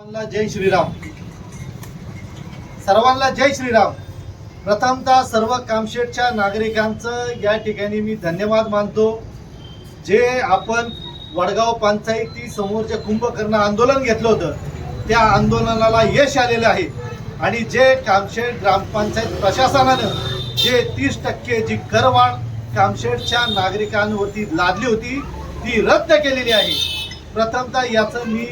सर्वांना जय श्रीराम. सर्वांना जय श्रीराम. प्रथमतः सर्व कामशेतच्या नागरिकांचं या ठिकाणी मी धन्यवाद मानतो. जे आपण वडगाव पंचायती समोर जे कुंभकर्ण आंदोलन घेतलं होतं त्या आंदोलनाला यश आलेलं आहे. आणि जे कामशेत ग्रामपंचायत प्रशासनानं जे 30% जी करवाढ कामशेतच्या नागरिकांवरती लादली होती ती रद्द केलेली आहे. प्रथमतः याचं मी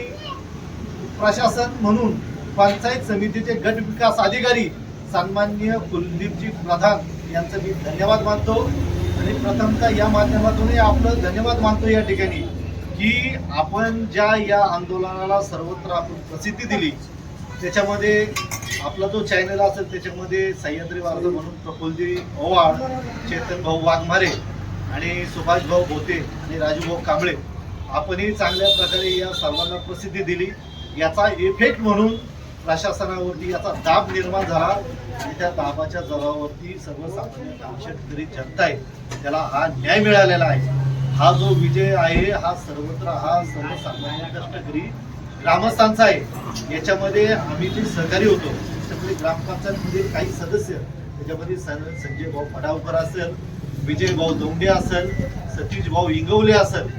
प्रशासन म्हणून पंचायत समितीचे गट विकास अधिकारी सन्माननीय कुलदीपजी प्रधान यांचं मी धन्यवाद मानतो. आणि प्रथमतः या माध्यमातूनही आपलं धन्यवाद मानतो या ठिकाणी की आपण ज्या या आंदोलनाला सर्वत्र आपण प्रसिद्धी दिली. त्याच्यामध्ये आपला जो चॅनल असेल त्याच्यामध्ये सह्याद्री वार्ता म्हणून प्रफुल्लजी ओवाळ, चेतन भाऊ वाघमारे आणि सुभाष भाऊ भोते आणि राजू भाऊ कांबळे आपणही चांगल्या प्रकारे या सर्वांना प्रसिद्धी दिली. याचा इफेक्ट म्हणून प्रशासनावरती याचा दाब निर्माण झाला आणि त्या दाबाच्या जोरावरती सर्वसामान्य कामशेतकरी जनता आहे त्याला हा न्याय मिळालेला आहे. हा जो विजय आहे हा सर्वत्र हा सर्वसामान्य कष्टकरी ग्रामस्थांचा आहे. याच्यामध्ये आम्ही जे सहकारी होतो त्याच्यामध्ये ग्रामपंचायतमधील काही सदस्य त्याच्यामध्ये संजय भाऊ फडावकर असेल, विजय भाऊ दोंडे असेल, सतीश भाऊ इंगवले असेल,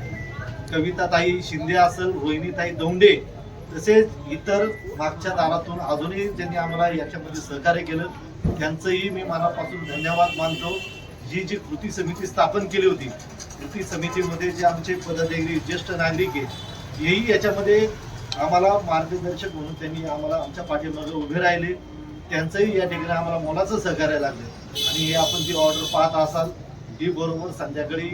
कविताताई शिंदे असेल, रोहिणीताई दोंडे, तसेच इतर मागच्या दारातून अजूनही ज्यांनी आम्हाला याच्यामध्ये सहकार्य केलं त्यांचंही मी मनापासून धन्यवाद मानतो. जी कृती समिती स्थापन केली होती कृती समितीमध्ये जे आमचे पदाधिकारी ज्येष्ठ नागरिक आहे हेही याच्यामध्ये आम्हाला मार्गदर्शक म्हणून त्यांनी आम्हाला आमच्या पाठीमागे उभे राहिले. त्यांचंही या ठिकाणी आम्हाला मोलाचं सहकार्य लागलं. आणि हे आपण जी ऑर्डर पाहत असाल ही बरोबर संध्याकाळी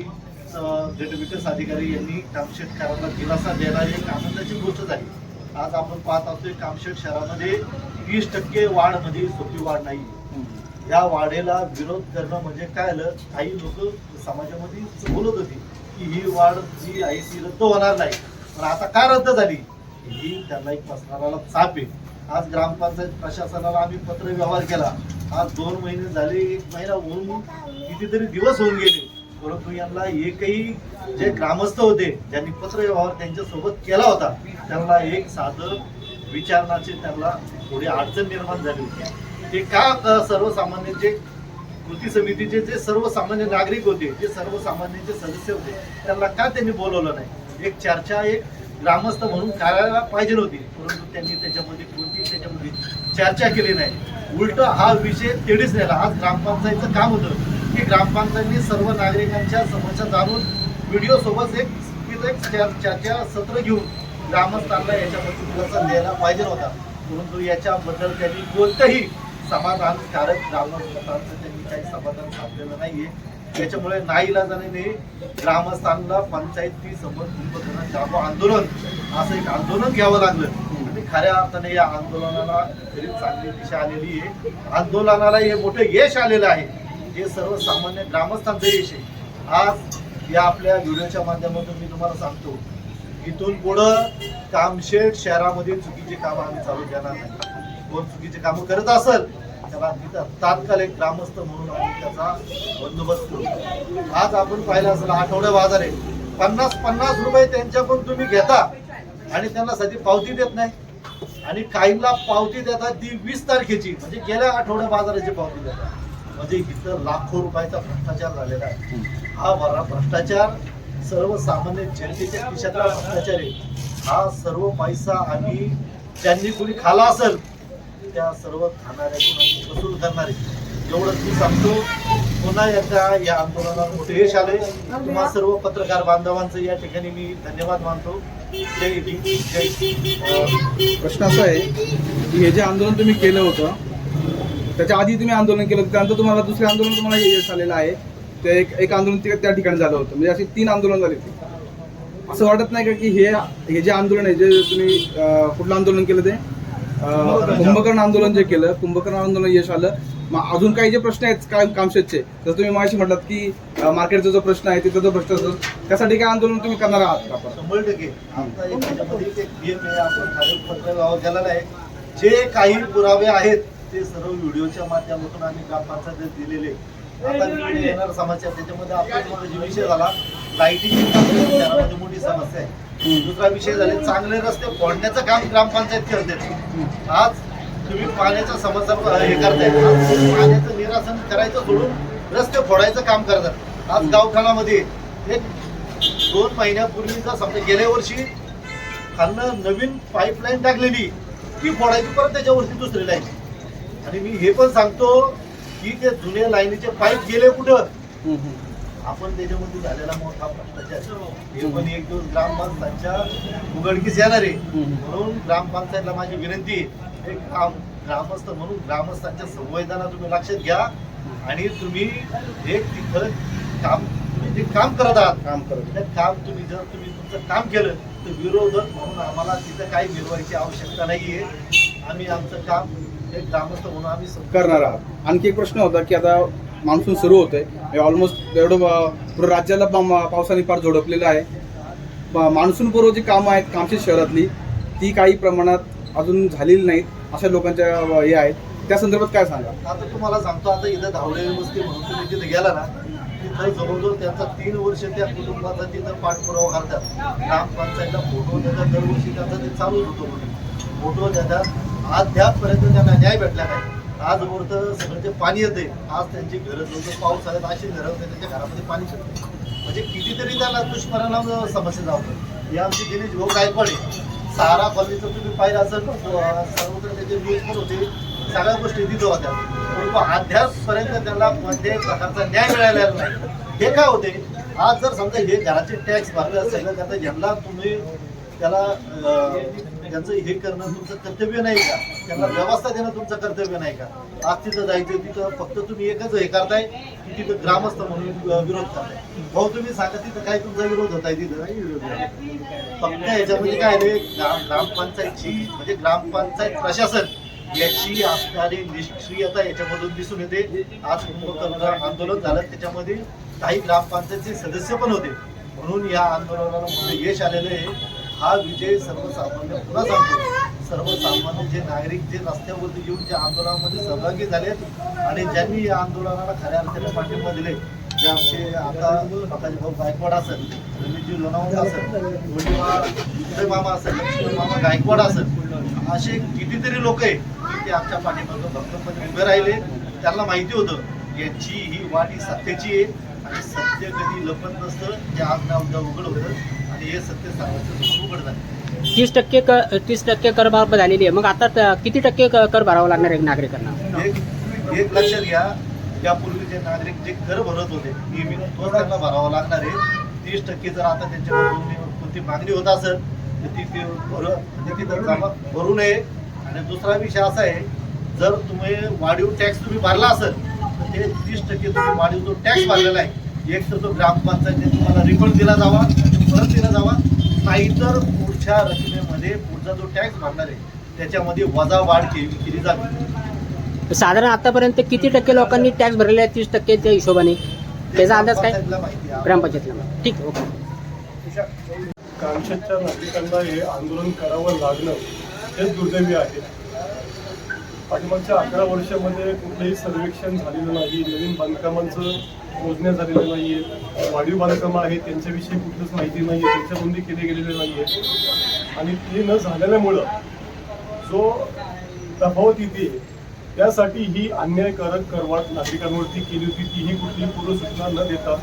गट विकास अधिकारी यांनी कामशेतकरांना दिलासा देणारी एक आनंदाची गोष्ट झाली. आज आपण पाहत असतोय कामशेत शहरामध्ये 30% वाढ म्हणजे सोपी वाढ नाही. या वाढेला विरोध करणं म्हणजे काय आलं, काही लोक समाजामध्ये बोलत होती की ही वाढ जी आहे ती रद्द होणार नाही. पण आता का रद्द झाली ही त्यांना एक बसणाराला चाप आहे. आज ग्रामपंचायत प्रशासनाला आम्ही पत्र व्यवहार केला. आज 2 महिने झाले, 1 महिना होऊन कितीतरी दिवस होऊन गेले, परंतु यांना एकही जे ग्रामस्थ होते ज्यांनी पत्र व्यवहार त्यांच्यासोबत केला होता त्यांना एक साधं विचारण्याची त्यांना थोडी अडचण निर्माण झाली होती. ते का सर्वसामान्य जे कृती समितीचे जे सर्वसामान्य नागरिक होते जे सर्वसामान्यांचे सदस्य होते त्यांना का त्यांनी बोलवलं नाही. एक चर्चा एक ग्रामस्थ म्हणून करायला पाहिजे होती, परंतु त्यांनी त्याच्यामध्ये चर्चा केली नाही. उलट हा विषय तेढीच नेला. आज ग्रामपंचायतचं काम होतं की ग्रामपंचायतीने सर्व नागरिकांच्या समस्या जाणून व्हिडिओ सोबत एक चर्चा सत्र घेऊन ग्रामस्थांना याच्याबद्दल खुलासा द्यायला पाहिजे होता, परंतु याच्याबद्दल त्यांनी कोणतंही समाधानकारक ग्रामस्थांचं त्यांनी काही समाधान साधलेलं नाहीये. त्याच्यामुळे नाईलाजाने ग्रामस्थांना पंचायती समोर कुंभकर्ण जागो आंदोलन असं एक आंदोलन घ्यावं लागलं. आणि खऱ्या अर्थाने या आंदोलनाला तरी चांगली दिशा आलेली आहे. आंदोलनाला हे मोठं यश आलेलं आहे. हे सर्वसामान्य ग्रामस्थांचं यश आहे. आज या आपल्या व्हिडिओच्या माध्यमातून मी तुम्हाला सांगतो इथून पुढं कामशेत शहरामध्ये चुकीची कामं आम्ही चालू देणार नाही. कोण चुकीची कामं करत असेल त्याला तिथं तात्कालिक ग्रामस्थ म्हणून आम्ही त्याचा बंदोबस्त करू. आज आपण पाहिलं असेल आठवडा बाजार आहे, 50 रुपये त्यांच्याकडून तुम्ही घेता आणि त्यांना सध्या पावती देत नाही. आणि काहींना पावती देतात ती 20 तारखेची म्हणजे गेल्या आठवड्या बाजाराची पावती देतात. म्हणजे इथं लाखो रुपयाचा भ्रष्टाचार झालेला आहे. हा बरा भ्रष्टाचार सर्वसामान्य जनतेच्या खिशातला भ्रष्टाचार आहे. हा सर्व पैसा आम्ही ज्यांनी कोणी खाला असेल त्या सर्व खाणाऱ्यातून आम्ही वसूल करणारे. एवढंच मी सांगतो. पुन्हा एकदा या आंदोलनाला मोठे यश आले. तुम्हा सर्व पत्रकार बांधवांचं या ठिकाणी मी धन्यवाद मानतो. जय हिंद जय. प्रश्न असा आहे की हे जे आंदोलन तुम्ही केलं होतं त्याच्या आधी तुम्ही आंदोलन केलं होतं, त्यानंतर तुम्हाला दुसरे आंदोलन तुम्हाला यश आलेलं आहे. ते एक आंदोलन त्या ठिकाणी झालं होतं, म्हणजे अशी 3 आंदोलन झाली होती. असं वाटत नाही का की हे जे आंदोलन आहे जे तुम्ही कुठलं आंदोलन केलं ते कुंभकर्ण आंदोलन जे केलं कुंभकर्ण आंदोलन यश आलं. मग अजून काही जे प्रश्न आहेत काय कामशेतचे जर तुम्ही माझ्याशी म्हटलात की मार्केटचा जो प्रश्न आहे तिथं जो प्रश्न असतो त्यासाठी काय आंदोलन तुम्ही करणार आहात का? 100% आता याच्यामध्ये एक नियम आहे. आपण खालील पत्र व्यवहार केलेला आहे. जे काही पुरावे आहेत ते सर्व व्हिडिओच्या माध्यमातून आम्ही ग्रामपंचायतीत दिलेले. आता येणार समाचार त्याच्यामध्ये आपला जो विषय झाला लाईटीची शहरामध्ये मोठी समस्या आहे. दुसरा विषय झाले चांगले रस्ते फोडण्याचं काम ग्रामपंचायत करते. आज तुम्ही पाण्याचा समस्या हे करताय, आज पाण्याचं निरासन करायचं सोडून रस्ते फोडायचं काम करतात. आज गावठाणामध्ये एक 2 महिन्यापूर्वीचा समजा गेल्या वर्षी खालनं नवीन पाईपलाईन टाकलेली ती फोडायची, परत त्याच्यावरती दुसरी लाईन. आणि मी हे पण सांगतो की ते जुन्या लाईनीचे पाईप गेले कुठं, आपण त्याच्यामध्ये झालेला मोठा भ्रष्टाचार हे पण एक दिवस ग्रामपंचायतच्या उघडकीस येणार आहे. म्हणून ग्रामपंचायतला माझी विनंती आहे, एक ग्रामस्थ म्हणून ग्रामस्थांच्या संवेदना तुम्ही लक्षात घ्या आणि तुम्ही एक तिथं काम करत आहात. काम तुम्ही जर तुम्ही तुमचं काम केलं तर विरोधक म्हणून आम्हाला तिथं काही मिळवायची आवश्यकता नाहीये. आम्ही आमचं काम एक ग्रामस्थ म्हणून आम्ही करणार आहात. आणखी एक प्रश्न होता की आता मान्सून सुरू होतोय, ऑलमोस्ट एवढं पूर्ण राज्याला पावसाने फार झोडपलेलं आहे. मान्सून पूर्व जी कामं आहेत कामशेत शहरातली ती काही प्रमाणात अजून झालेली नाहीत अशा लोकांच्या हे आहेत, त्या संदर्भात काय सांगा? आता तुम्हाला सांगतो, आता इथं धावडे वस्ती म्हणून तुम्ही तिथे गेला ना, तिथं जवळजवळ त्यांचा 3 वर्ष त्या कुटुंबाचा तिथं पाठपुरावा करतात. ग्रामपंचायतला फोटो देतात, दरवर्षी त्यांचा ते चालूच होतो म्हणून फोटो देतात. अद्यापपर्यंत त्यांना न्याय भेटला नाही. आजवर तर सगळं ते पाणी येते. आज त्यांची घरं जवळजवळ पावसाळ्यात अशी घरं होते त्यांच्या घरामध्ये पाणी शिरते. म्हणजे कितीतरी त्यांना दुष्परिणाम समस्या जातो. हे आमची दिनेश भाऊ गायकवाड आहे. सारा कॉलनीचं तुम्ही पाहिलं असेल, सर्वत्र त्याचे न्यूज पण होते, सगळ्या गोष्टी तिथं होत्या. परंतु अद्यापपर्यंत त्यांना कोणत्याही प्रकारचा न्याय मिळालेला नाही. हे काय होते, आज जर समजा हे घराचे टॅक्स भरले असेल तर आता ज्यांना तुम्ही त्याला त्यांचं हे करणं तुमचं कर्तव्य नाही का? त्यांना व्यवस्था देणं तुमचं कर्तव्य नाही का? आज तिथं जायचं, तिथं फक्त तुम्ही एकच हे करताय की तिथं ग्रामस्थ म्हणून विरोध करताय. भाऊ तुम्ही सांगा तिथं काय तुमचा विरोध होताय? तिथं काही विरोध नाही. फक्त याच्यामध्ये काय आहे, ग्रामपंचायतची म्हणजे ग्रामपंचायत प्रशासन याची असणारी निष्क्रियता याच्यामधून दिसून येते. आज कुंभकर्ण आंदोलन झालं, त्याच्यामध्ये काही ग्रामपंचायतचे सदस्य पण होते. म्हणून या आंदोलनाला मोठे यश आलेलं आहे. हा विजय सर्वसामान्य, पुन्हा सांगतो, सर्वसामान्य जे नागरिक जे रस्त्यावरती येऊन ज्या आंदोलनामध्ये सहभागी झालेत आणि ज्यांनी या आंदोलनाला खऱ्या अर्थाने पाठिंबा दिले, जे आमचे आता प्रकाश भाऊ गायकवाड असेल, रमेशजी लोणावळा असेल, उदय मामा असेल, लक्ष्मण मामा गायकवाड असेल, असे कितीतरी लोक आहेत की ते आमच्या पाठीमागं भक्कमपणे उभे राहिले. त्यांना माहिती होतं यांची ही वाट ही सत्याची आहे आणि सत्य कधी लपत नसतं. जे आज ना उद्या उघड होतं आणि हे सत्य सांगायचं उघड झालं. 30% कर माफ झालेली आहे. मग आता किती टक्के कर भरावा लागणार आहे नागरिकांना? एक लक्षात घ्या, त्यापूर्वी जे नागरिक जे कर भरत होते नेहमी तोच त्यांना भरावा लागणार आहे. 30% जर आता त्यांच्याकडून कोणती मागणी होत असेल तर ती भरू नये. आणि दुसरा विषय असा आहे, जर तुम्ही वाढीव टॅक्स तुम्ही भरला असेल तर ते 30% तुम्ही वाढीव जो टॅक्स भरलेला आहे, एक तर तो ग्रामपंचायतीने तुम्हाला रिफंड दिला जावा, परत दिला जावा, नाहीतर पुढच्या रकमेमध्ये पुढचा जो टॅक्स भरणार आहे त्याच्यामध्ये वजा वाढ केली जावी. साधारण आतापर्यंत किती टक्के लोकांनी टॅक्स भरलेले आहे 30%च्या हिशोबाने? त्याचा अंदाज काय ग्रामपंचायतला? ठीक आहे, ओके. कामशेतच्या नागरिकांना हे आंदोलन करावं लागणं हेच दुर्दैवी आहे. पाठीमागच्या 11 वर्षामध्ये कुठलंही सर्वेक्षण झालेलं नाही, नवीन बांधकामांचं मोजण्या झालेलं नाही आहे, वाढीव बांधकामं आहेत त्यांच्याविषयी कुठलंच माहिती नाही आहे, त्यांच्या नोंदी केले गेलेले नाही आहे. आणि ते न झालेल्यामुळं जो तफावत येते त्यासाठी ही अन्यायकारक करवाट नागरिकांवरती केली होती, तीही कुठलीही पूर्वसूचना न देता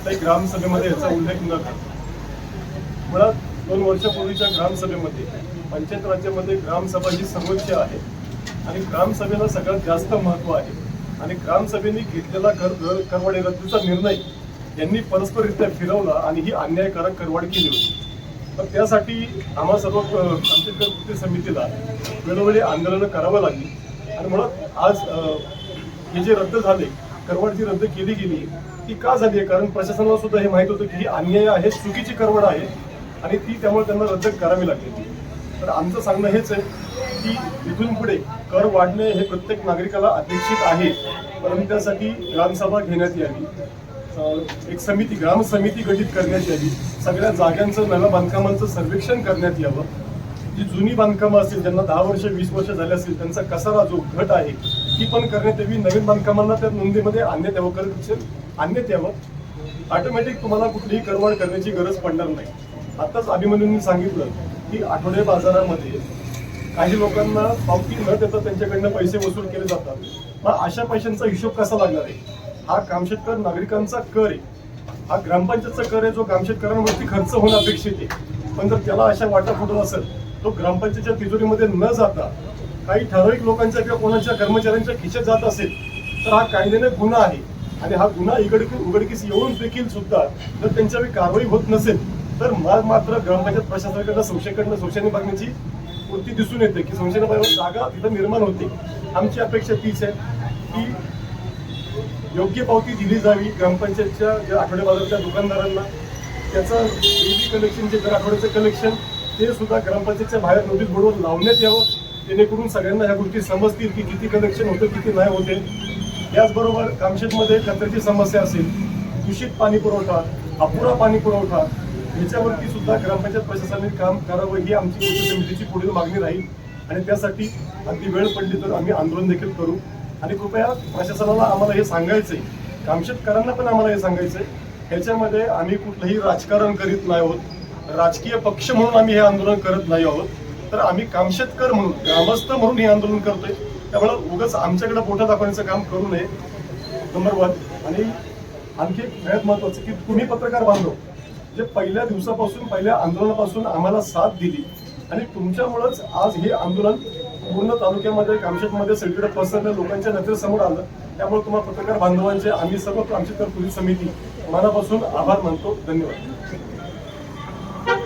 काही ग्रामसभेमध्ये याचा उल्लेख न करता. मुळात 2 वर्षापूर्वीच्या ग्रामसभेमध्ये पंचायत राज्यामध्ये ग्रामसभा ही सर्वोच्च आहे आणि ग्रामसभेला सगळ्यात जास्त महत्त्व आहे. आणि ग्रामसभेने घेतलेला करवाढी रद्दीचा निर्णय यांनी परस्पररित्या फिरवला आणि ही अन्यायकारक करवाढ केली होती. तर त्यासाठी आम्हा सर्व कामशेतकर कृती समितीला वेळोवेळी आंदोलनं करावं लागली. आणि मुळात आज हे जे रद्द झाले, करवाढ जी रद्द केली गेली ती का झाली आहे? कारण प्रशासनाला सुद्धा हे माहीत होतं की ही अन्याय आहे, चुकीची करवाढ आहे आणि ती त्यामुळे त्यांना रद्द करावी लागली. तर आमचं सांगणं हेच आहे की इथून पुढे कर वाढणे हे प्रत्येक नागरिकाला अपेक्षित आहे, परंतु त्यासाठी ग्रामसभा घेण्यात यावी, एक समिती ग्रामसमिती गठीत करण्यात यावी, सगळ्या जागांचं नव्या बांधकामांचं सर्वेक्षण करण्यात यावं. जी जुनी बांधकामं असतील ज्यांना 10 वर्ष 20 वर्ष झाले असतील त्यांचा कसारा जो घट आहे ती पण करण्यात यावी. नवीन बांधकामांना त्या नोंदीमध्ये आणण्यात यावं, आणण्यात यावं. ऑटोमॅटिक तुम्हाला कुठलीही करवाढ करण्याची गरज पडणार नाही. आताच अभिमन्यूंनी सांगितलं की आठवडे बाजारामध्ये काही लोकांना पावती न देता त्यांच्याकडनं पैसे वसूल केले जातात. मग अशा पैशांचा हिशोब कसा लागणार आहे? हा कामशेतकर नागरिकांचा कर आहे, हा ग्रामपंचायतचा कर आहे, जो कामशेतकऱ्यांवरती खर्च होणं अपेक्षित आहे. पण जर त्याला अशा वाटा फुटत असेल, तो ग्रामपंचायतच्या तिजोरीमध्ये न जाता काही ठराविक लोकांच्या किंवा कोणाच्या कर्मचाऱ्यांच्या खिशात जात असेल तर हा कायद्याने गुन्हा आहे. आणि हा गुन्हा उघडकीस येऊन देखील सुद्धा जर त्यांच्यावर कारवाई होत नसेल तर मात्र ग्रामपंचायत प्रशासनाकडनं संशयाने बघण्याची वृत्ती दिसून येते की संशयाने जागा तिथं निर्माण होते. आमची अपेक्षा तीच आहे की योग्य पावती दिली जावी ग्रामपंचायतच्या ज्या आठवडे बाजारच्या दुकानदारांना. त्याचं डेली कलेक्शन जे दर आठवड्याचं कलेक्शन ते सुद्धा ग्रामपंचायतच्या बाहेर नोटीस बोर्डवर लावण्यात यावं, जेणेकरून सगळ्यांना ह्या गोष्टी समजतील की किती कलेक्शन होतं किती नाही होते. त्याचबरोबर कामशेतमध्ये कचऱ्याची समस्या असेल, दूषित पाणी पुरवठा, अपुरा पाणी पुरवठा, याच्यावरती सुद्धा ग्रामपंचायत प्रशासनाने काम करावं ही आमची कृती समितीची पुढील मागणी राहील. आणि त्यासाठी अगदी वेळ पडली तर आम्ही आंदोलन देखील करू. आणि कृपया प्रशासनाला आम्हाला हे सांगायचंय, कामशेतकरांना पण आम्हाला हे सांगायचंय, ह्याच्यामध्ये आम्ही कुठलंही राजकारण करीत नाही आहोत, राजकीय पक्ष म्हणून आम्ही हे आंदोलन करत नाही आहोत, तर आम्ही कामशेतकर म्हणून ग्रामस्थ म्हणून हे आंदोलन करतोय. त्यामुळे उगाच आमच्याकडे बोटं दाखवण्याचं काम करू नये, नंबर 1. आणि आणखी एक सगळ्यात महत्वाचं की तुम्ही पत्रकार बांधव जे पहिल्या दिवसापासून पहिल्या आंदोलनापासून आम्हाला साथ दिली आणि तुमच्यामुळेच आज हे आंदोलन पूर्ण तालुक्यामध्ये कामशेतमध्ये सगळीकडे पसरलं, लोकांच्या नजरेसमोर आलं. त्यामुळे तुम्हाला पत्रकार बांधवांचे आम्ही सर्व कामशेतकर पोलीस समिती मनापासून आभार मानतो. धन्यवाद.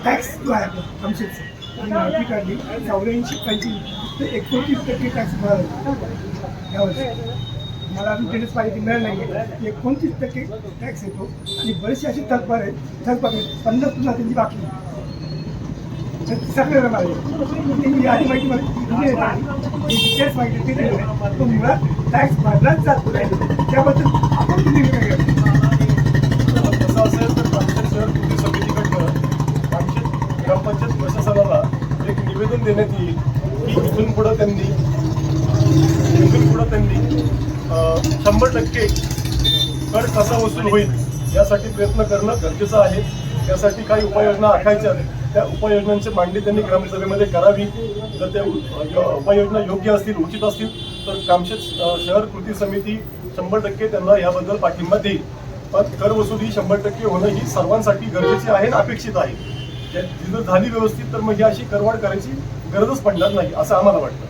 टॅक्स जो आहे आपला कामशेतचा आणि माहिती काढली 84-85 ते 29% टॅक्स भरावा यावर्षी. मला अजून टेनिस पाहिजे मिळालं नाही. 29% टॅक्स येतो आणि बरेचसे असे थकबार आहेत 50 तुला त्यांची बाकी सगळे मी आधी माहिती दिली डिटेल्स माहिती ते दिलं नाही. तो मुळात टॅक्स भरलाच जातो त्याबद्दल आपण तुम्ही काय तसं असेल तर कामशेत शहर कृती समितीकडनं कामशेत ग्रामपंचायत प्रशासनाला एक निवेदन देण्यात येईल की इथून पुढं त्यांनी 100% कर कसा वसूल होईल यासाठी प्रयत्न करणं गरजेचं आहे. त्यासाठी काही उपाययोजना आखायच्या, त्या उपाययोजनांची मांडणी त्यांनी ग्रामसभेमध्ये करावी. जर त्या उपाययोजना योग्य असतील, उचित असतील तर कामशेत शहर कृती समिती 100% त्यांना याबद्दल पाठिंबा देईल. पण कर वसुली 100% होणं ही सर्वांसाठी गरजेची आहे आणि अपेक्षित आहे. जर झाली व्यवस्थित तर मग ही अशी करवाढ करायची गरजच पडणार नाही असं आम्हाला वाटतं.